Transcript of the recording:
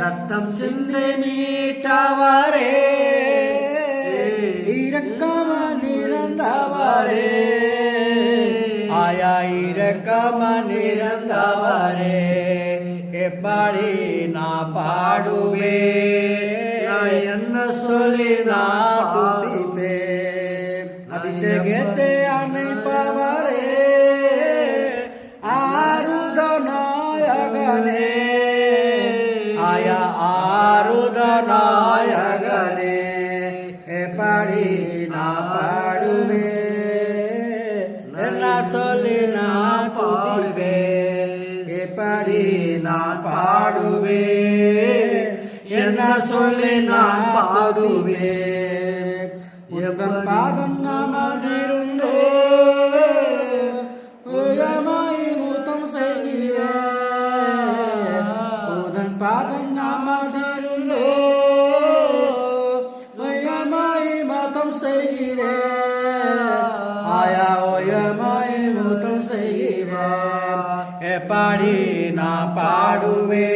ரத்தம் சிந்தி மீட்டவரே இரக்கமன் இறந்தவரே ஆயா இரக்கமன் இறந்தவரே எப்படி நான் பாடுவே நான் என்ன சொல்லி நான் துதிப்பே அதிசயத்தை அணைப்பவரே ஆருதநாயகனே ஆயா ஆருதநாயகனே எப்படி நான் பாடுவே என்ன சொல்லி நான் பாடுவே எப்படி நான் பாடுவே என்ன சொல்லி நான் பாடுவே உங்கள் பாதம் நாமதிருந்தே உயமாய் முத்தம் செய்கிறேன் உதன் பாதம் நாமதிருந்தே உயமாய் மதம் செய்கிறேன் ஆயா உயமாய் முத்தம் செய்கிறேன் எப்படி நான் பாடுவே